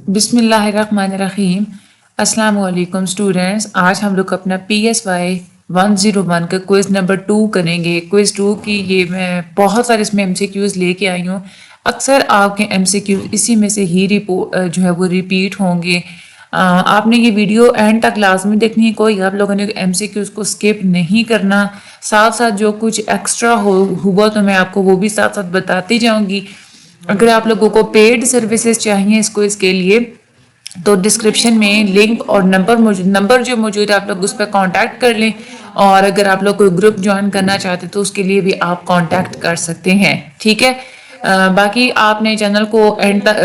बिस्मिल्लाहिर्रहमानिर्रहीम। अस्सलाम वालेकुम स्टूडेंट्स। आज हम लोग अपना PSY 101 का क्विज़ नंबर 2 करेंगे। क्विज़ 2 की ये मैं बहुत सारे इसमें MCQs लेके आई हूँ। अक्सर आपके MCQ इसी में से ही जो है वो रिपीट होंगे। आपने ये वीडियो एंड तक लाजमी देखनी है, कोई आप लोगों ने MCQs को स्किप नहीं करना। साथ साथ जो कुछ एक्स्ट्रा हुआ तो मैं आपको वो भी साथ साथ बताती जाऊँगी। अगर आप लोगों को पेड सर्विसेज चाहिए इस क्विज के लिए तो डिस्क्रिप्शन में लिंक और नंबर जो मौजूद है आप लोग उस पर कांटेक्ट कर लें। और अगर आप लोग कोई ग्रुप ज्वाइन करना चाहते तो उसके लिए भी आप कांटेक्ट कर सकते हैं, ठीक है। बाकी आपने चैनल को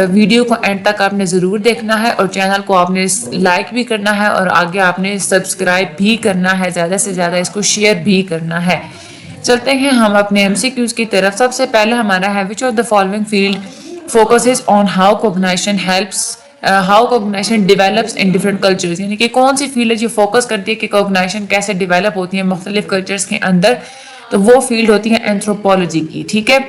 वीडियो को एंड तक आपने ज़रूर देखना है और चैनल को आपने लाइक भी करना है और आगे आपने सब्सक्राइब भी करना है, ज़्यादा से ज़्यादा इसको शेयर भी करना है। चलते हैं हम अपने MCQs की तरफ। सबसे पहले हमारा है which of the following field focuses on how cognition develops in different cultures, यानी कि कौन सी फील्ड है जो फोकस करती है कि कॉग्निशन कैसे डेवलप होती है मुख्तलिफ कल्चर्स के अंदर। तो वो फील्ड होती है एंथ्रोपोलॉजी की, ठीक है।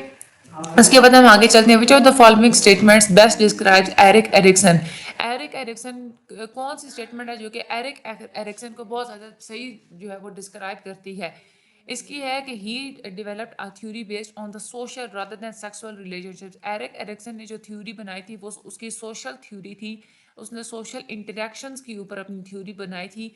उसके बाद हम आगे चलते हैं। Which of the following statements best describes Erik Erikson. Erik Erikson कौन सी स्टेटमेंट है जो कि एरिक एरिक्सन को बहुत ज़्यादा सही जो है वो डिस्क्राइब करती है। इसकी है कि he developed a theory based on the social rather than sexual relationships. Erik Erikson ने जो थ्योरी बनाई थी वो उसकी सोशल थ्योरी थी। उसने सोशल इंटरेक्शंस के ऊपर अपनी थ्योरी बनाई थी।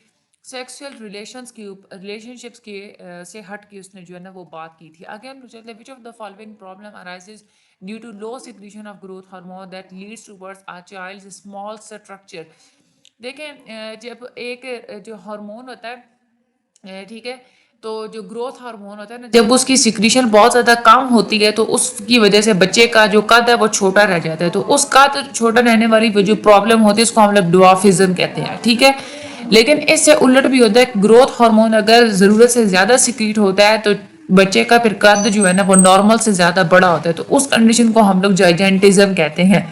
सेक्सुअल रिलेशंस के ऊपर रिलेशनशिप्स के से हट के उसने जो है ना वो बात की थी। आगे हम चलते हैं। Which of the following problem arises due to low secretion of growth hormone that leads towards a child small structure. देखें, जब एक जो हार्मोन होता है, ठीक है, तो जो ग्रोथ हार्मोन होता है ना, जब उसकी सिक्रीशन बहुत ज़्यादा कम होती है तो उसकी वजह से बच्चे का जो कद है वो छोटा रह जाता है। तो उस कद छोटा रहने वाली जो प्रॉब्लम होती है उसको हम लोग ड्वार्फिज्म कहते हैं, ठीक है। लेकिन इससे उलट भी होता है। ग्रोथ हार्मोन अगर ज़रूरत से ज़्यादा सिक्रीट होता है तो बच्चे का फिर कद जो है ना वो नॉर्मल से ज़्यादा बड़ा होता है। तो उस कंडीशन को हम लोग जाइजेंटिज्म कहते हैं,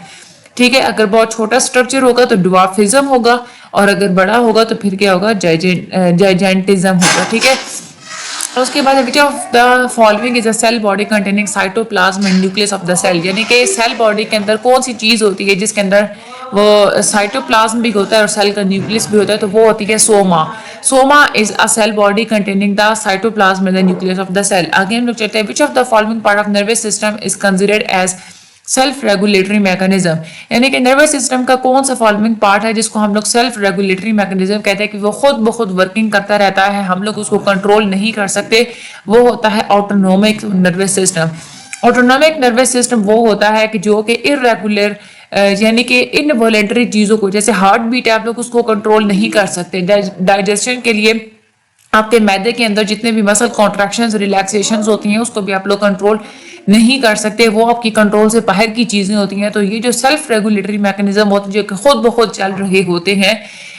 ठीक है। अगर बहुत छोटा स्ट्रक्चर होगा तो ड्वार्फिज्म होगा और अगर बड़ा होगा तो फिर क्या होगा, जाइजेंटिज्म होगा, ठीक है। उसके बाद which of the following is a cell body containing cytoplasm and nucleus of the cell, यानी कि सेल बॉडी के अंदर कौन सी चीज़ होती है जिसके अंदर वो साइटोप्लाज्म भी होता है और सेल का न्यूक्लियस भी होता है। तो वो होती है soma. Soma is a cell body containing the cytoplasm and the nucleus of the cell. आगे हम लोग चलते हैं। Which of the following part of nervous system is considered as self regulatory mechanism, यानी कि नर्वस सिस्टम का कौन सा फॉलोइंग पार्ट है जिसको हम लोग सेल्फ रेगुलेटरी मैकेनिज्म कहते हैं कि वो खुद ब खुद वर्किंग करता रहता है, हम लोग उसको कंट्रोल नहीं कर सकते। वो होता है autonomic nervous system. Autonomic nervous system वो होता है कि जो कि इरेगुलर यानी कि इनवॉलेंटरी चीज़ों को, जैसे हार्ट बीट है, आप लोग उसको कंट्रोल नहीं कर सकते। डाइजेशन के लिए आपके मैदे के अंदर जितने भी मसल कॉन्ट्रैक्शंस रिलैक्सेशंस होती हैं उसको भी आप लोग कंट्रोल नहीं कर सकते, वो आपकी कंट्रोल से बाहर की चीज़ें होती हैं। तो ये जो सेल्फ रेगुलेटरी मैकेनिज्म होते हैं जो कि खुद ब खुद चल रहे होते हैं,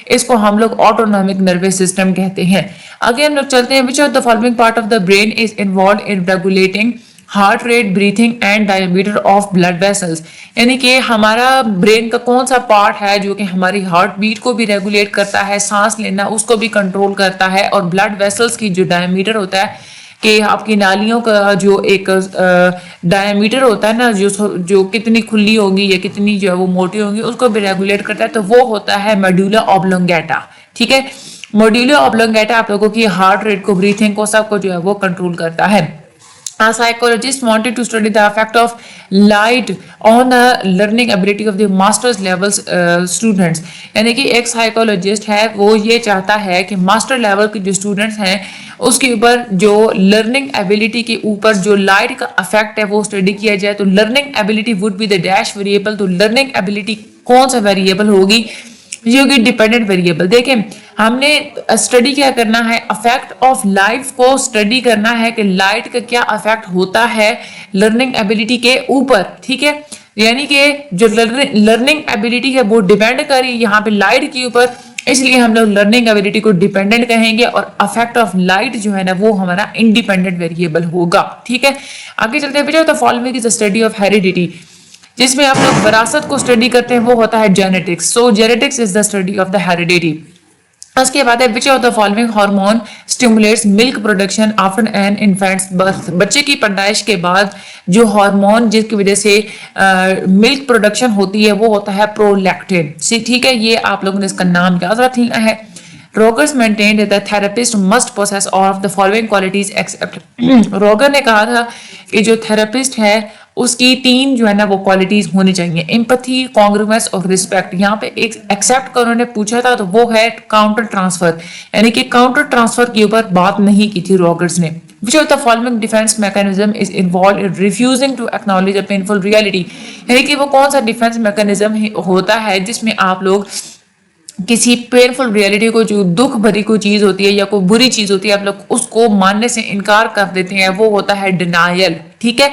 इसको हम लोग ऑटोनॉमिक नर्वस सिस्टम कहते हैं। आगे हम लोग चलते हैं। Which of the following part of the brain is involve in regulating heart rate, breathing and diameter of blood vessels, यानी कि हमारा ब्रेन का कौन सा पार्ट है जो कि हमारी हार्ट बीट को भी रेगुलेट करता है, सांस लेना उसको भी कंट्रोल करता है, और ब्लड वेसल्स की जो डायमीटर होता है कि आपकी नालियों का जो एक डायमीटर होता है ना, जो कितनी खुली होंगी या कितनी जो है वो मोटी होंगी उसको भी रेगुलेट करता है। तो वो होता है मेडुला ऑब्लोंगेटा, ठीक है। मेडुला ऑब्लोंगेटा आप लोगों की हार्ट रेट को, ब्रीथिंग को, सबको जो है वो कंट्रोल करता है। A psychologist wanted to study the effect of light on the learning ability of the master's levels students, यानी कि एक साइकोलॉजिस्ट है वो ये चाहता है कि मास्टर लेवल के जो स्टूडेंट्स हैं उसके ऊपर जो लर्निंग एबिलिटी के ऊपर जो लाइट का अफेक्ट है वो स्टडी किया जाए। तो learning ability would be the dash variable. तो लर्निंग एबिलिटी कौन सा वेरिएबल होगी, ये होगी डिपेंडेंट वेरिएबल। देखें, हमने स्टडी क्या करना है, अफेक्ट ऑफ लाइट को स्टडी करना है कि लाइट का क्या अफेक्ट होता है लर्निंग एबिलिटी के ऊपर, ठीक है। यानी कि जो लर्निंग एबिलिटी है वो डिपेंड करी यहाँ पे लाइट के ऊपर, इसलिए हम लोग लर्निंग एबिलिटी को डिपेंडेंट कहेंगे और अफेक्ट ऑफ लाइट जो है ना वो हमारा इंडिपेंडेंट वेरिएबल होगा, ठीक है। आगे चलते हैं। The following is the study of heredity, जिसमें आप लोग विरासत को स्टडी करते हैं, वो होता है genetics. So genetics is the study of the heredity. उसके बाद है which of the following hormone stimulates milk production after an infant's birth. बच्चे की पैदाइश के बाद जो हार्मोन जिसकी वजह से मिल्क प्रोडक्शन होती है वो होता है प्रोलैक्टिन। ठीक है, ये आप लोगों ने इसका नाम याद रखना है। Rogers maintained that the therapist must possess all of the following qualities except. Roger ने कहा था कि जो थेरेपिस्ट है उसकी 3 जो है ना वो क्वालिटीज होनी चाहिए, एम्पैथी, कॉन्ग्रुएंस और रिस्पेक्ट। यहाँ पे एक एक्सेप्ट का उन्होंने पूछा था तो वो है काउंटर ट्रांसफर, यानी कि काउंटर ट्रांसफर के ऊपर बात नहीं की थी रोगर्स ने। Which of the following defense mechanism is involved in refusing to acknowledge a painful reality? यानी कि वो कौन सा डिफेंस मैकेनिज्म होता है जिसमें आप लोग किसी पेनफुल रियलिटी को, जो दुख भरी कोई चीज होती है या कोई बुरी चीज होती है, आप लोग उसको मानने से इनकार कर देते हैं, वो होता है डिनायल। ठीक है,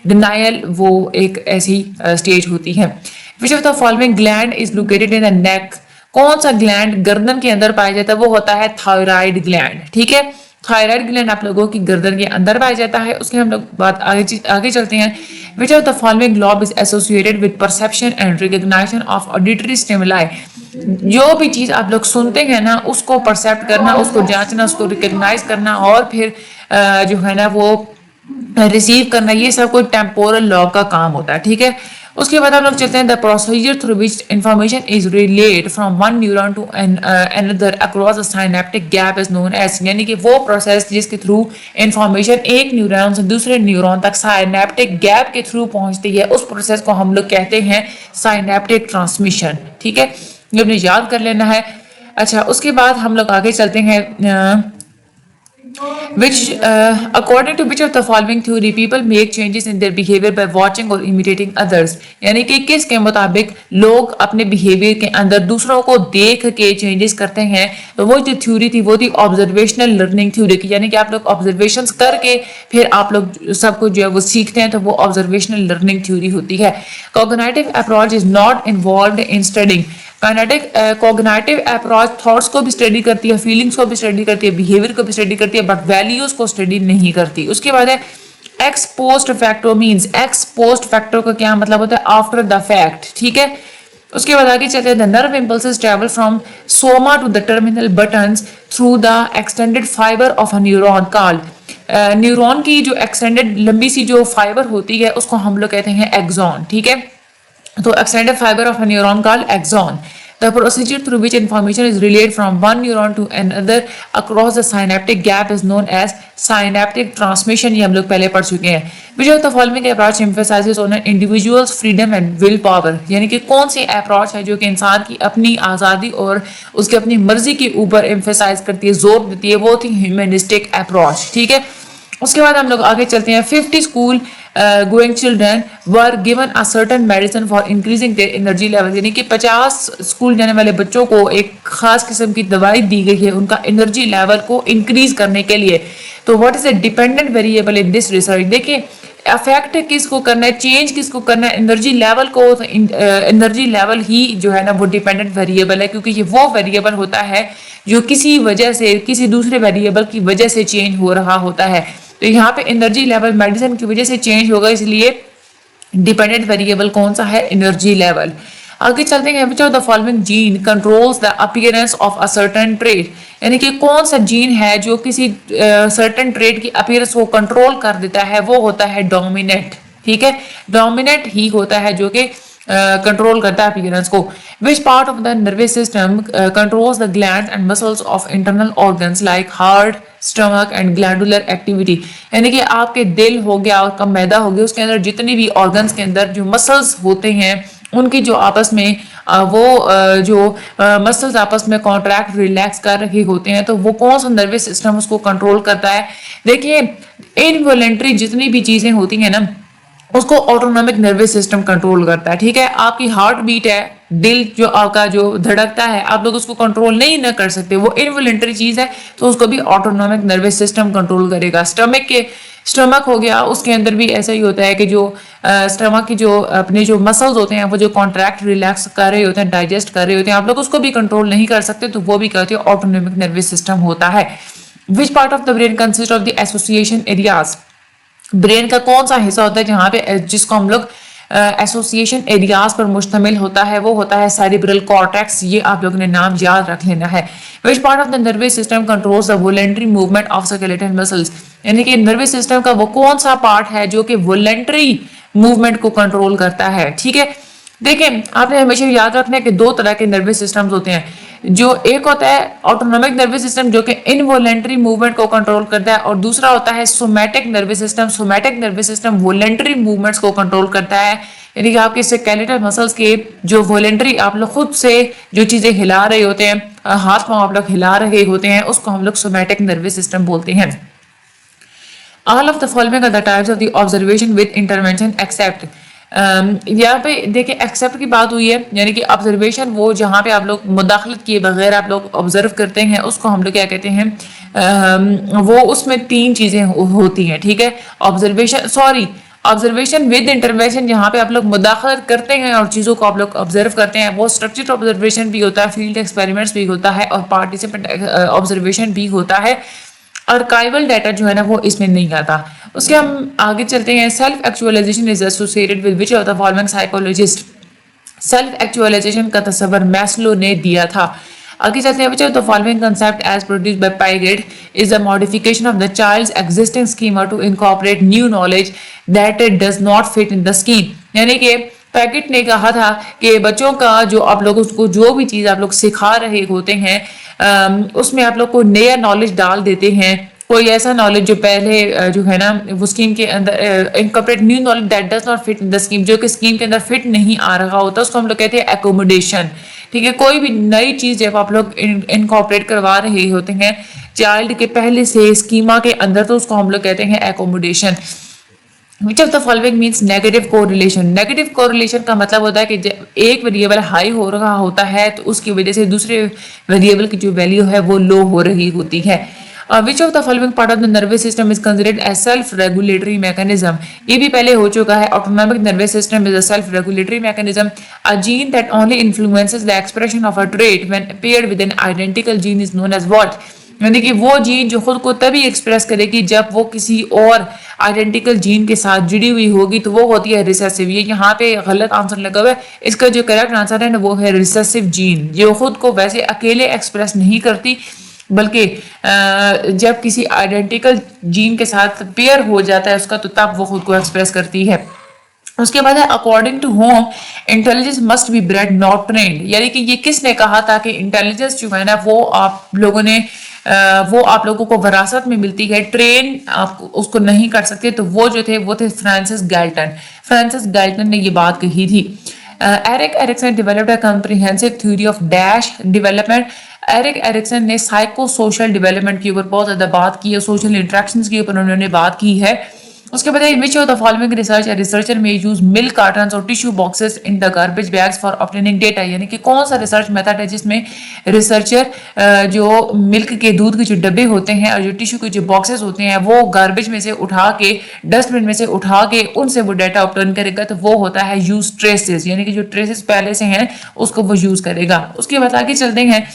डिनायल वो एक ऐसी स्टेज होती है। Which of the following gland is located in the neck? कौन सा ग्लैंड गर्दन के अंदर पाया जाता है? वो होता है थायराइड ग्लैंड। ठीक है, थायराइड ग्लैंड आप लोगों की गर्दन के अंदर पाया जाता है। उसके हम लोग बात आगे चलते हैं। Which of the following lobe is associated with perception and recognition of auditory stimuli? जो भी चीज आप लोग सुनते हैं ना उसको परसेप्ट करना, उसको जांचना, उसको रिकग्नाइज करना और फिर जो है ना वो रिसीव करना, ये सब कोई टेम्पोरल लॉ का काम होता है। ठीक है, उसके बाद हम लोग चलते हैं the procedure through which information is relayed from one neuron to another across the synaptic gap is known as. यानी कि वो प्रोसेस जिसके थ्रू इंफॉर्मेशन एक न्यूरॉन से दूसरे न्यूरॉन तक साइनेप्टिक गैप के थ्रू पहुंचती है, उस प्रोसेस को हम लोग कहते हैं साइनेप्टिक ट्रांसमिशन। ठीक है, ये अपने याद कर लेना है। अच्छा, उसके बाद हम लोग आगे चलते हैं। which according to which of the following theory people make changes in their behavior by watching or imitating others? यानी कि किसके मुताबिक लोग अपने बिहेवियर के अंदर दूसरों को देख के चेंजेस करते हैं? तो वो जो थ्योरी थी वो थी ऑब्जर्वेशनल लर्निंग थ्योरी की, यानी कि आप लोग ऑब्जर्वेशंस करके फिर आप लोग सब कुछ जो है वो सीखते हैं, तो वो ऑब्जर्वेशनल लर्निंग थ्योरी होती है। Cognitive approach is not involved in studying. Cognitive approach thoughts को भी स्टडी करती है, फीलिंग्स को भी स्टडी करती है, बिहेवियर को भी स्टडी करती है, बट वैल्यूज को स्टडी नहीं करती। उसके बाद है ex post facto means, ex post facto का क्या मतलब होता है? After the fact. ठीक है, उसके बाद आगे चलते हैं the nerve impulses travel from soma to the terminal buttons through the extended fibre of a neuron called. Neuron की जो एक्सटेंडेड लंबी सी जो फाइबर होती है उसको हम लोग कहते हैं एक्सॉन। ठीक है, तो extended fiber of a neuron called axon. The procedure through which information is relayed from one neuron to another across the synaptic gap is known as synaptic transmission. ये हम लोग पहले पढ़ चुके हैं। Which of the following approach emphasizes on an individual's freedom and willpower? यानी कि कौन सी अप्रोच है जो कि इंसान की अपनी आज़ादी और उसकी अपनी मर्जी के ऊपर एम्फेसाइज करती है, जोर देती है? वो थी ह्यूमनिस्टिक अप्रोच। ठीक है, उसके बाद हम लोग आगे चलते हैं। 50 school going children were given a certain medicine for increasing their energy level. यानी कि 50 स्कूल जाने वाले बच्चों को एक खास किस्म की दवाई दी गई है उनका एनर्जी लेवल को इंक्रीज करने के लिए। तो what is the dependent variable in this research? देखिए, अफेक्ट किसको करना है, चेंज किसको करना है? एनर्जी लेवल को। एनर्जी लेवल ही जो है ना वो डिपेंडेंट वेरिएबल है, क्योंकि ये वो वेरिएबल होता है जो किसी वजह से, किसी दूसरे वेरिएबल की वजह से चेंज हो रहा होता है। तो यहाँ पे एनर्जी लेवल मेडिसिन की वजह से चेंज होगा, इसलिए डिपेंडेंट वेरिएबल कौन सा है? Energy level. आगे चलते हैं। Which of the following gene controls the appearance of a certain trait? यानी कि कौन सा जीन है जो किसी सर्टेन ट्रेट की अपीयरेंस को कंट्रोल कर देता है? वो होता है डोमिनेंट। ठीक है, डोमिनेंट ही होता है जो कि कंट्रोल करता है अपीयरेंस को। Which part of the nervous system controls the glands and muscles of internal organs like heart, stomach and glandular activity? यानी कि आपके दिल हो गया, आपका मैदा हो गया, उसके अंदर जितनी भी ऑर्गन्स के अंदर जो मसल्स होते हैं उनकी जो आपस में जो मसल्स आपस में कॉन्ट्रैक्ट रिलैक्स कर रहे होते हैं, तो वो कौन सा नर्वस सिस्टम उसको कंट्रोल करता है? देखिए, इनवॉलेंट्री जितनी भी चीजें होती हैं ना उसको ऑटोनॉमिक नर्वस सिस्टम कंट्रोल करता है। ठीक है, आपकी हार्ट बीट है, दिल जो आपका जो धड़कता है, आप लोग उसको कंट्रोल नहीं ना कर सकते, वो इनवॉलेंट्री चीज है, तो उसको भी ऑटोनॉमिक नर्वस सिस्टम कंट्रोल करेगा। स्टमक हो गया, उसके अंदर भी ऐसा ही होता है कि जो स्टमक की जो अपने जो मसल्स होते हैं वो जो कॉन्ट्रैक्ट रिलैक्स कर रहे होते हैं, डाइजेस्ट कर रहे होते हैं, आप लोग उसको भी कंट्रोल नहीं कर सकते, तो वो भी कहते हैं ऑटोनॉमिक नर्वस सिस्टम होता है। Which part of the brain consist of the association areas? Brain का कौन सा हिस्सा होता है जहाँ पे जिसको हम लोग एसोसिएशन एरियाज पर मुश्तमिल होता है, वो होता है सेरिब्रल कॉर्टेक्स। ये आप लोगों ने नाम याद रख लेना है। Which part of the nervous system controls the voluntary movement of skeletal muscles, यानी कि नर्वस सिस्टम का वो कौन सा पार्ट है जो कि वॉलंटरी मूवमेंट को कंट्रोल करता है। ठीक है, देखिए आपने हमेशा याद रखना है कि दो तरह के नर्वस सिस्टम्स होते हैं। जो एक होता है ऑटोनॉमिक नर्वस सिस्टम जो कि इनवॉलेंटरी मूवमेंट को कंट्रोल करता है, और दूसरा होता है somatic nervous system. Somatic nervous system voluntary movements को कंट्रोल करता है, यानी कि आपके स्केलेटल मसल्स के जो वॉलेंटरी आप लोग खुद से जो चीजें हिला रहे होते हैं, हाथ पांव आप लोग हिला रहे होते हैं, उसको हम लोग सोमैटिक नर्वस सिस्टम बोलते हैं। All of the following are the types of the observation with intervention except यहाँ पे देखिए एक्सेप्ट की बात हुई है, यानी कि ऑब्जर्वेशन वो जहाँ पे आप लोग मुदाखलत किए बगैर आप लोग ऑब्जर्व करते हैं, उसको हम लोग क्या कहते हैं, वो उसमें तीन चीजें होती हैं। ठीक है, ऑब्जर्वेशन विद इंटरवेंशन जहाँ पे आप लोग मुदाखलत करते हैं और चीज़ों को आप लोग ऑब्जर्व करते हैं, वो स्ट्रक्चर्ड ऑब्जर्वेशन भी होता है, फील्ड एक्सपेरिमेंट्स भी होता है, और पार्टिसिपेंट ऑब्जर्वेशन भी होता है। आर्काइवल डाटा जो है ना वो इसमें नहीं आता। उसके हम आगे चलते हैं। Self actualisation is associated with which of the following psychologist. Self actualisation का तस्वर मैस्लो ने दिया था। आगे चलते हैं। Which of the following concept as produced by Piaget is the modification of the child's existing schema to incorporate new knowledge that it does not fit in the scheme, यानी कि पैकेट ने कहा था कि बच्चों का जो आप लोग उसको जो भी चीज़ आप लोग सिखा रहे होते हैं उसमें आप लोग को नया नॉलेज डाल देते हैं, कोई ऐसा नॉलेज जो पहले जो है ना वो स्कीम के अंदर incorporate new knowledge that does not fit in the scheme, जो कि स्कीम के अंदर फिट नहीं आ रहा होता, उसको हम लोग कहते हैं एकोमोडेशन। ठीक है, कोई भी नई चीज़ जब आप लोग इनकॉर्पोरेट करवा रहे होते हैं चाइल्ड के पहले से स्कीमा के अंदर, तो उसको हम लोग कहते हैं accommodation. Which of the following means negative correlation? Negative correlation का मतलब होता है कि जब एक वेरिएबल हाई हो रहा होता है तो उसकी वजह से दूसरे वेरिएबल की जो वैल्यू है वो लो हो रही होती है। Which of the following part of the nervous system is considered as self-regulatory mechanism? ये भी पहले हो चुका है। Autonomic nervous system is a self-regulatory mechanism. A gene that only influences the expression of a trait when paired with an identical gene is known as what? यानी कि वो gene जो खुद को तभी एक्सप्रेस करेगी जब वो किसी और आइडेंटिकल जीन के साथ जुड़ी हुई होगी, तो वो होती है रिसेसिव। ये यहाँ पे गलत आंसर लगा हुआ है, इसका जो करेक्ट आंसर है ना वो है रिसेसिव जीन, जो खुद को वैसे अकेले एक्सप्रेस नहीं करती बल्कि जब किसी आइडेंटिकल जीन के साथ पेयर हो जाता है उसका, तो तब वो खुद को एक्सप्रेस करती है। उसके बाद है according to home intelligence must be bred not trained, यानी कि ये किसने कहा था कि इंटेलिजेंस जो है ना वो आप लोगों ने वो आप लोगों को विरासत में मिलती है, ट्रेन आप उसको नहीं कर सकते। तो वो जो थे वो थे फ्रांसिस गैल्टन। फ्रांसिस गैल्टन ने ये बात कही थी। Erik Erikson developed a comprehensive theory of dash development. Eric Erikson ने साइको सोशल डेवलपमेंट के ऊपर बहुत ज्यादा बात की है, सोशल इंटरेक्शंस के ऊपर उन्होंने बात की है। उसके बाद which of the following research researcher में यूज मिल्क कार्टन्स और tissue boxes in the garbage bags for obtaining data, यानी कि कौन सा रिसर्च मेथड है जिसमें रिसर्चर जो मिल्क के दूध के जो डब्बे होते हैं और जो टिश्यू के जो बॉक्सेस होते हैं वो गार्बेज में से उठा के डस्टबिन में से उठा के उनसे वो डेटा ऑब्टेन करेगा, तो वो होता है यूज ट्रेसेस, यानी कि जो ट्रेसेस पहले से हैं उसको वो यूज करेगा। उसके बाद आगे चलते हैं।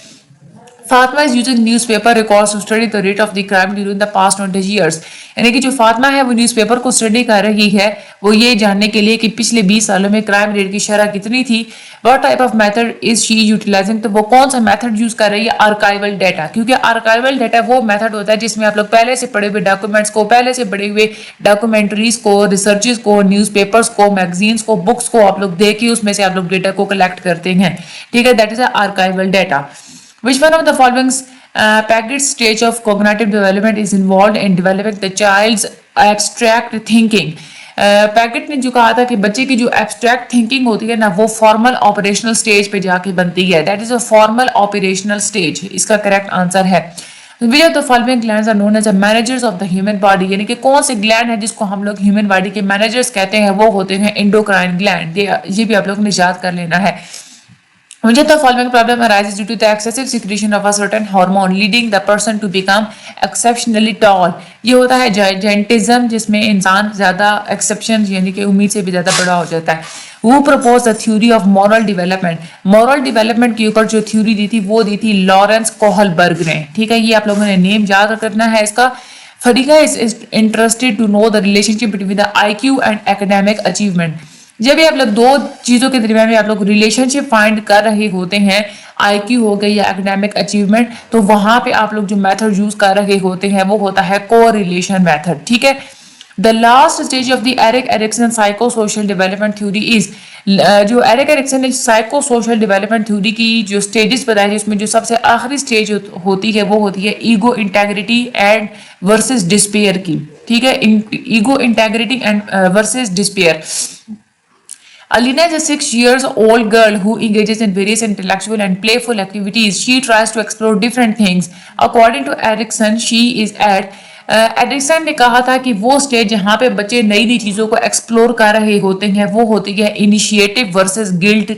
Fatima is using newspaper records to study the rate of the crime during the past 20 years, यानी कि जो फातिमा है वो न्यूज़पेपर को स्टडी कर रही है वो ये जानने के लिए कि पिछले 20 सालों में क्राइम रेट की शरह कितनी थी। What type of method is she utilizing? तो वो कौन सा मेथड यूज कर रही है? आर्काइवल डाटा, क्योंकि आर्काइवल डाटा वो मेथड होता है जिसमें आप लोग पहले से पढ़े हुए डॉक्यूमेंट्स को, पहले से पढ़े हुए डॉक्यूमेंट्रीज को, रिसर्चेस को, न्यूज़पेपर्स को, मैगजीन्स को, बुक्स को आप लोग देख के उसमें से आप लोग डेटा को कलेक्ट करते हैं। ठीक है, that is archival data. Which one of the following package stage of cognitive development is involved in developing the child's abstract thinking? Packet ने जो कहा था कि बच्चे की जो एब्स्ट्रैक्ट थिंकिंग होती है ना वो फॉर्मल ऑपरेशनल स्टेज पे जाके बनती है, that is a formal operational stage, इसका करेक्ट आंसर है। Which of the following glands are known as the managers of the human body, यानी कि कौन से ग्लैंड है जिसको हम लोग ह्यूमन बॉडी के मैनेजर्स कहते हैं, वो होते हैं एंडोक्राइन ग्लैंड। ये भी आप लोग ने याद कर लेना है। Which of the following problem arises due to the excessive secretion of a certain hormone leading the person to become exceptionally tall? ये होता है जायंटिज्म, जिसमें इंसान ज्यादा एक्सेप्शन यानी कि उम्मीद से भी ज्यादा बड़ा हो जाता है। Who proposed the theory of moral development? moral development के ऊपर जो थ्योरी दी थी वो दी थी लॉरेंस कोहलबर्ग ने। ठीक है, ये आप लोगों ने नेम याद करना है इसका। Fadiga is interested to know the relationship between the IQ and academic achievement. जब भी आप लोग दो चीजों के दरमियान में आप लोग रिलेशनशिप फाइंड कर रहे होते हैं, आईक्यू हो गई या एकेडमिक अचीवमेंट, तो वहां पे आप लोग जो मेथड यूज कर रहे होते हैं वो होता है कोरिलेशन मेथड, ठीक है। The last stage of the Erik Erikson psycho social development theory is, जो एरिक एरिक्सन ने साइको सोशल डेवलपमेंट थ्योरी की जो स्टेजेस बताई थी उसमें जो सबसे आखिरी स्टेज होती है वो होती है ego integrity and versus despair की, ठीक है। Ego integrity and versus despair. Alina is a 6 years old girl who engages in various intellectual and playful activities. She tries to explore different things. According to Erikson, she is at addiction ने कहा था कि वो stage जहाँ पे बच्चे नई नई चीज़ों को एक्सप्लोर कर रहे होते हैं वो होती है इनिशिएटिव वर्सेस गिल्ट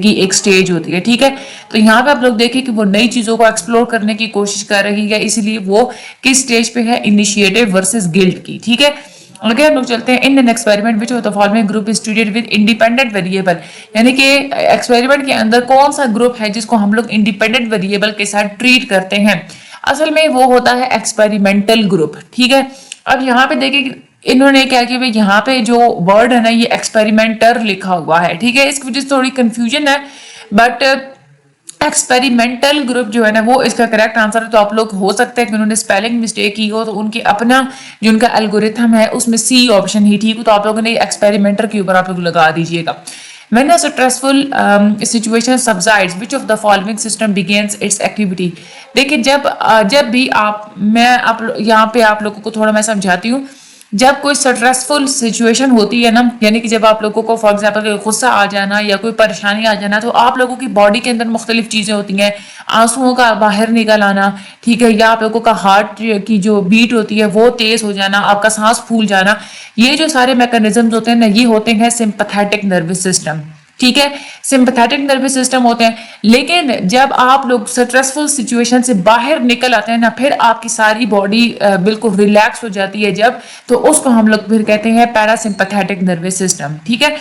की एक स्टेज होती है, ठीक है। तो यहाँ पे आप लोग देखें कि वो नई चीज़ों को एक्सप्लोर करने की कोशिश कर रही है, इसलिए वो किस स्टेज पे है, इनिशिएटिव वर्सेस गिल्ट की, ठीक है। आगे हम लोग चलते हैं। In an experiment which of the following group is treated with independent variable, यानी कि एक्सपेरिमेंट के अंदर कौन सा ग्रुप है जिसको हम लोग इंडिपेंडेंट वेरिएबल के साथ ट्रीट करते हैं, असल में वो होता है एक्सपेरिमेंटल ग्रुप, ठीक है। अब यहाँ पे देखिए इन्होंने क्या किया, भाई यहाँ पे जो वर्ड है ना ये एक्सपेरिमेंटर लिखा हुआ है, ठीक है। इसकी वजह से थोड़ी कंफ्यूजन है, बट एक्सपेरिमेंटल ग्रुप जो है ना वो इसका करेक्ट आंसर है। तो आप लोग हो सकता है कि उन्होंने स्पेलिंग मिस्टेक की हो, तो उनके अपना जो उनका एल्गोरिथम है उसमें सी ऑप्शन ही ठीक हो, तो आप लोगों ने एक्सपेरिमेंटर के ऊपर आप लोग लगा दीजिएगा। When a stressful situation subsides, which of the following system begins its activity? देखिए जब भी आप यहाँ पे आप लोगों को थोड़ा मैं समझाती हूँ। जब कोई स्ट्रेसफुल सिचुएशन होती है ना, यानी कि जब आप लोगों को फॉर एग्जाम्पल गुस्सा आ जाना या कोई परेशानी आ जाना, तो आप लोगों की बॉडी के अंदर मुख्तलिफ चीज़ें होती हैं, आंसुओं का बाहर निकल आना, ठीक है, या आप लोगों का हार्ट की जो बीट होती है वो तेज हो जाना, आपका सांस फूल जाना, ये जो सारे मैकेनिज्म्स होते हैं ना ये होते हैं सिंपैथेटिक नर्वस सिस्टम, ठीक है, सिंपैथेटिक नर्वस सिस्टम होते हैं। लेकिन जब आप लोग स्ट्रेसफुल सिचुएशन से बाहर निकल आते हैं ना, फिर आपकी सारी बॉडी बिल्कुल रिलैक्स हो जाती है जब, तो उसको हम लोग फिर कहते हैं पैरासिम्पैथेटिक नर्वस सिस्टम, ठीक है।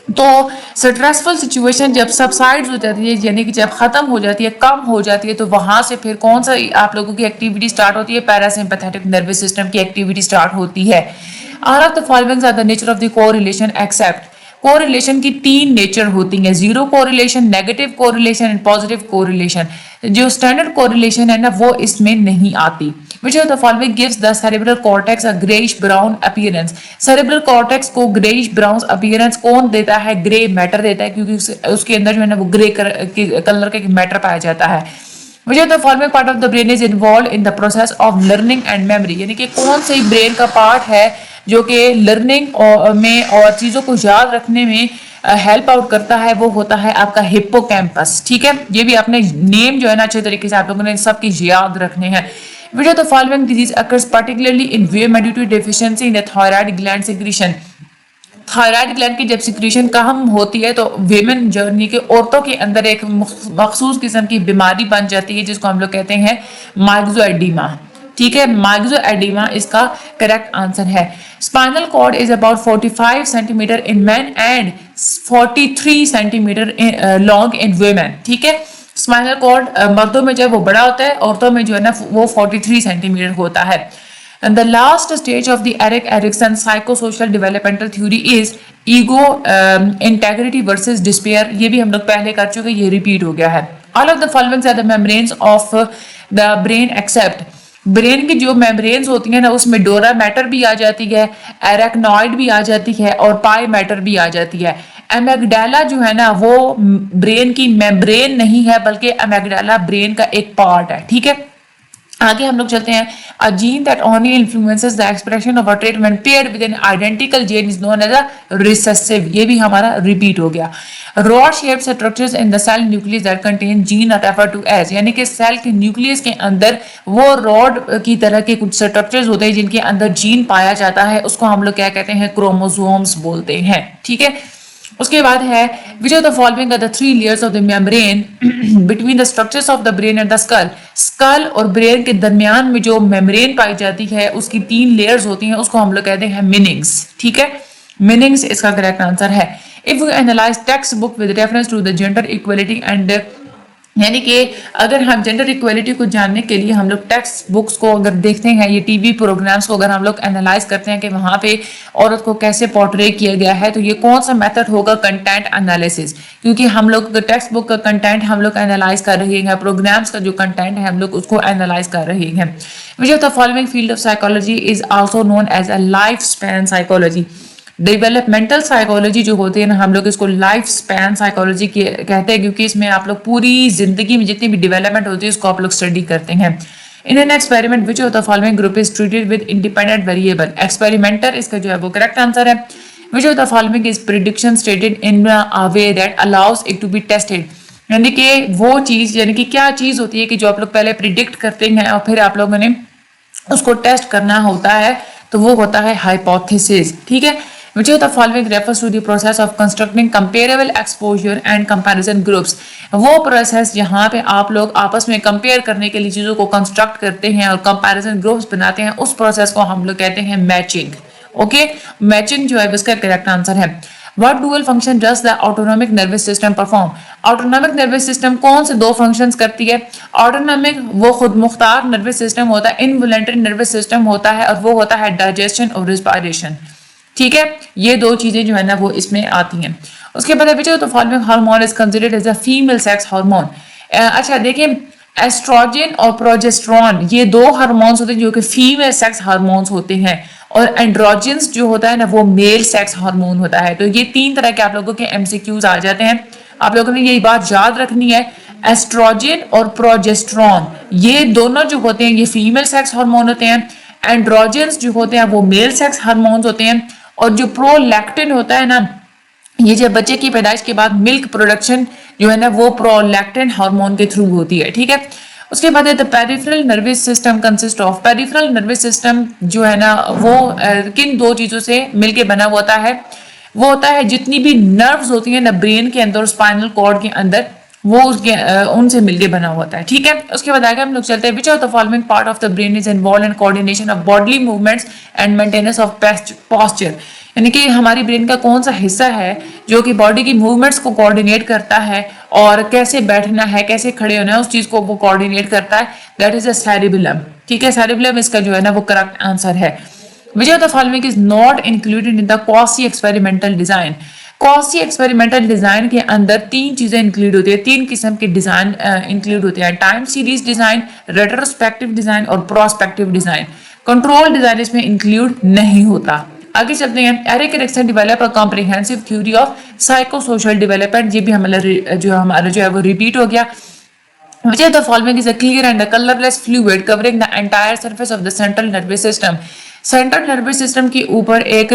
तो स्ट्रेसफुल सिचुएशन जब सबसाइड हो जाती है, यानी कि जब खत्म हो जाती है, कम हो जाती है, तो वहां से फिर कौन सा आप लोगों की एक्टिविटी स्टार्ट होती है, पैरासिम्पैथेटिक नर्वस सिस्टम की एक्टिविटी स्टार्ट होती है। All of the following are the nature of the correlation except, correlation की तीन नेचर होती है, zero correlation, negative correlation and positive correlation. जो स्टैंडर्ड कोरिलेशन है ना वो इसमें नहीं आती। Which of the following gives the cerebral cortex a grayish brown appearance? cerebral cortex को grayish brown appearance कौन देता है? ग्रे मैटर देता है, क्योंकि उसके अंदर जो है ना वो ग्रे कलर का मैटर पाया जाता है। Which of the following part of the brain is involved in the process of learning and memory? यानी कि कौन सी ब्रेन का पार्ट है जो कि लर्निंग में और चीज़ों को याद रखने में हेल्प आउट करता है, वो होता है आपका हिप्पोकैम्पस, ठीक है। ये भी आपने नेम जो है ना अच्छे तरीके से आप लोगों ने सबकी याद रखने हैं। Which of the following disease occurs particularly in women due to deficiency in the thyroid gland secretion? Thyroid gland की जब सिक्रीशन कम होती है तो वेमेन जर्नी के औरतों के अंदर एक मखसूस किस्म की बीमारी बन जाती है जिसको हम लोग कहते हैं माइग्जोएडिमा, ठीक है। माइग्जोएडिमा इसका करेक्ट आंसर है। Spinal cord is about 45 centimetre in man and 43 centimetre long in women, ठीक है। स्पाइनल कॉर्ड मर्दों में जब वो बड़ा होता है, औरतों में जो है ना वो 43 सेंटीमीटर होता है। And the last stage of the Erik Erikson psychosocial developmental theory is ego integrity versus despair। ये भी हम लोग पहले कर चुके, ये रिपीट हो गया है। All of the following are the membranes of the brain except, brain की जो मेम्ब्रेन्स होती हैं ना उसमें डोरा मैटर भी आ जाती है, एरेक्नॉइड भी आ जाती है और पाई मैटर भी आ जाती है। एमेगडाला जो है ना वो ब्रेन की मेम्ब्रेन नहीं है, बल्कि एमेगडाला ब्रेन का एक पार्ट है, ठीक है। आगे हम लोग चलते हैं। A gene that only influences the expression of a trait when paired with an identical gene is known as a recessive. ये भी हमारा रिपीट हो गया। Rod shaped structures in the cell nucleus that contain gene are referred to as, यानी कि cell के nucleus के अंदर वो रॉड की तरह के कुछ स्ट्रक्चर्स होते हैं जिनके अंदर जीन पाया जाता है, उसको हम लोग क्या कहते हैं, क्रोमोसोम्स बोलते हैं, ठीक है। उसके बाद है which of the following are the three layers of the membrane between the structures of the brain and the skull? Skull और ब्रेन के दरमियान में जो मेम्ब्रेन पाई जाती है उसकी तीन लेयर्स होती हैं, उसको हम लोग कहते हैं मिनिंग्स, ठीक है। मिनिंग्स इसका करेक्ट आंसर है। If we analyze text book with reference to the gender equality and यानी कि अगर हम जेंडर इक्वलिटी को जानने के लिए हम लोग टेक्स्ट बुक्स को अगर देखते हैं, ये टीवी प्रोग्राम्स को अगर हम लोग एनालाइज करते हैं कि वहाँ पे औरत को कैसे पोर्ट्रे किया गया है, तो ये कौन सा मेथड होगा? Content analysis. क्योंकि हम लोग टेक्स्ट बुक का कंटेंट हम लोग एनालाइज कर रहे हैं, प्रोग्राम्स का जो कंटेंट है हम लोग उसको एनालाइज कर रहे हैं। Which of the following field of psychology is also known as a life span psychology. Developmental psychology जो होती है ना, हम लोग इसको लाइफ स्पैन साइकोलॉजी कहते हैं, क्योंकि इसमें आप लोग पूरी जिंदगी में जितनी भी डेवलपमेंट होती है उसको आप लोग स्टडी करते हैं। In an experiment which of the following group is treated with independent variable. Experimenter इसका जो है वो करेक्ट आंसर है। Which of the following is prediction stated in a way that allows it to be tested. यानी कि वो चीज, यानी कि क्या चीज होती है कि जो आप लोग पहले प्रिडिक्ट करते हैं और फिर आप लोगों ने उसको टेस्ट करना होता है, तो वो होता है हाइपोथेसिस। ठीक है। Which of the following refers to the process of constructing comparable exposure and comparison groups? वो प्रोसेस जहाँ पे आप लोग आपस में कंपेयर करने के लिए चीजों को कंस्ट्रक्ट करते हैं और कंपैरिजन ग्रुप्स बनाते हैं, उस प्रोसेस को हम लोग कहते हैं मैचिंग। ओके, मैचिंग जो है उसका करेक्ट आंसर है। What dual function does the autonomic nervous system perform? Autonomic nervous system कौन से दो फंक्शंस करती है? ऑटोनॉमिक वो खुद मुख्तार नर्वस सिस्टम होता है, इनवॉलंटरी नर्वस सिस्टम होता है, और वो होता है डाइजेशन और रिस्पायरेशन। ठीक है, ये दो चीजें जो है ना वो इसमें आती हैं। उसके बाद which of the following hormone is considered as a female sex hormone. अच्छा देखिए, एस्ट्रोजन और प्रोजेस्टेरॉन ये दो हार्मोन्स होते हैं जो कि फीमेल सेक्स हार्मोन्स होते हैं, और एंड्रोजन्स जो होता है ना वो मेल सेक्स हार्मोन होता है। तो ये तीन तरह के आप लोगों के एमसीक्यूज आ जाते हैं, आप लोगों ने यही बात याद रखनी है। एस्ट्रोजन और प्रोजेस्टेरॉन ये दोनों जो होते हैं ये फीमेल सेक्स हार्मोन होते हैं, एंड्रोजन्स जो होते हैं वो मेल सेक्स हार्मोन्स होते हैं, और जो प्रोलैक्टिन होता है ना, ये जब बच्चे की पैदाइश के बाद मिल्क प्रोडक्शन जो है ना वो प्रोलैक्टिन हार्मोन के थ्रू होती है। ठीक है। उसके बाद the peripheral nervous system consist of. Peripheral nervous system जो है ना वो किन दो चीजों से मिलके बना हुआ होता है? वो होता है जितनी भी नर्व्स होती हैं ना ब्रेन के अंदर, स्पाइनल कॉर्ड के अंदर, वो उसके उनसे मिलके बना होता है। ठीक है। उसके बाद आगे हम लोग चलते हैं। Which of the following part of the brain is involve in coordination of bodily movements and maintenance of posture. यानी कि हमारी ब्रेन का कौन सा हिस्सा है जो कि बॉडी की मूवमेंट्स को कोऑर्डिनेट करता है और कैसे बैठना है, कैसे खड़े होना है, उस चीज को वो कोऑर्डिनेट करता है। That is a cerebellum. ठीक है, सेरिबेलम इसका जो है ना वो करेक्ट आंसर है। Which of the following is not included in the quasi experimental design. Quasi experimental design के अंदर तीन चीजें इंक्लूड होती है, तीन किस्म के डिजाइन इंक्लूड होते हैं। Time series design, retrospective design और प्रोस्पेक्टिव डिजाइन। कंट्रोल डिजाइन इसमें इंक्लूड नहीं होता। आगे चलते हैं। Erik Erikson develop a comprehensive theory of psycho social development. ये भी हमारा जो है वो रिपीट हो गया। Which of the following is a clear and a colorless fluid covering the entire surface of the central nervous system? Central nervous system के ऊपर एक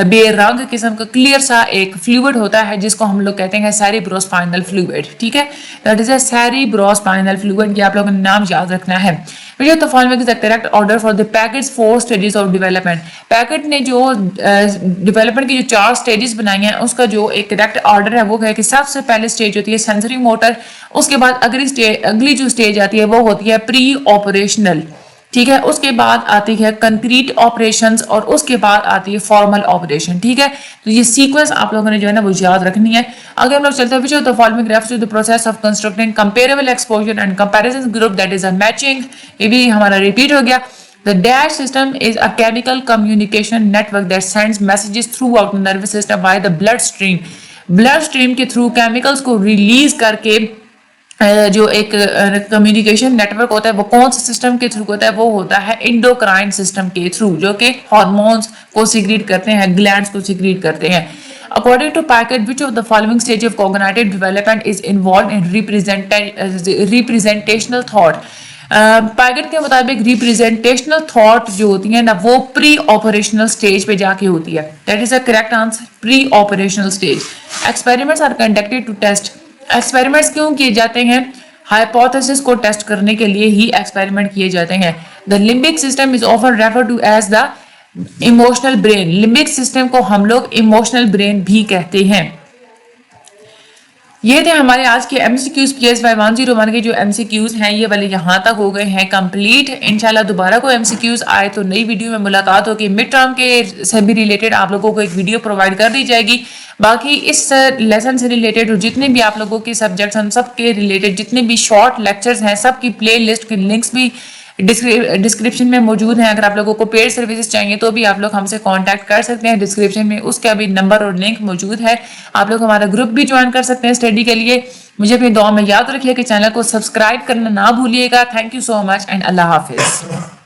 बेरंग किस्म का क्लियर सा एक फ्लूइड होता है जिसको हम लोग कहते हैं सेरिब्रोस्पाइनल फ्लूइड। ठीक है, that is a cerebrospinal fluid. ये आप लोगों ने नाम याद रखना है। Which of the following is the correct order for the packets 4 stages of development. Packet ने जो डेवलपमेंट की जो 4 स्टेजेस बनाई हैं उसका जो एक करेक्ट ऑर्डर है वो है कि सबसे पहले स्टेज होती है सेंसरी मोटर, उसके बाद अगली जो स्टेज आती है वो होती है प्री ऑपरेशनल। ठीक है, उसके बाद आती है कंक्रीट ऑपरेशंस और उसके बाद आती है फॉर्मल ऑपरेशन। ठीक है, तो ये सीक्वेंस आप लोगों ने जो है ना वो याद रखनी है। आगे हम लोग चलते हैं। Which of the following refers to the process of constructing comparable exposure and comparison group, that is a matching. ये भी हमारा रिपीट हो गया। The DASH system is a chemical communication network that sends messages throughout the nervous system via the blood stream. Blood stream के through chemicals को release करके जो एक कम्युनिकेशन नेटवर्क होता है वो कौन से सिस्टम के थ्रू होता है? वो होता है इंडोक्राइन सिस्टम के थ्रू, जो कि हार्मोन्स को सिक्रीट करते हैं, ग्लैंड्स को सिक्रीट करते हैं। According to Packard, which of the following stage of cognitive development is involved in representational thought? Packet के मुताबिक रिप्रेजेंटेशनल थॉट जो होती है ना वो प्री ऑपरेशनल स्टेज पे जाके होती है। That is a correct answer, pre operational stage. Experiments are conducted to test. Experiments क्यों किए जाते हैं? हाइपोथेसिस को टेस्ट करने के लिए ही एक्सपेरिमेंट किए जाते हैं। The limbic system is often refer to as the emotional brain. Limbic system को हम लोग इमोशनल ब्रेन भी कहते हैं। ये थे हमारे आज के MCQs PSY 101 के जो MCQs हैं ये वाले यहाँ तक हो गए हैं कंप्लीट। इंशाल्लाह दोबारा कोई MCQs आए तो नई वीडियो में मुलाकात होगी। मिड टर्म के से भी रिलेटेड आप लोगों को एक वीडियो प्रोवाइड कर दी जाएगी। बाकी इस लेसन से रिलेटेड और जितने भी आप लोगों के सब्जेक्ट्स हैं सब के रिलेटेड जितने भी शॉर्ट लेक्चर्स हैं सबकी प्ले लिस्ट के लिंक्स भी डिस्क्रिप्शन में मौजूद हैं। अगर आप लोगों को पेड सर्विसेज चाहिए तो भी आप लोग हमसे कांटेक्ट कर सकते हैं। डिस्क्रिप्शन में उसका भी नंबर और लिंक मौजूद है। आप लोग हमारा ग्रुप भी ज्वाइन कर सकते हैं स्टडी के लिए। मुझे अपनी दुआ में याद रखिए कि चैनल को सब्सक्राइब करना ना भूलिएगा। Thank you so much and Allah Hafiz.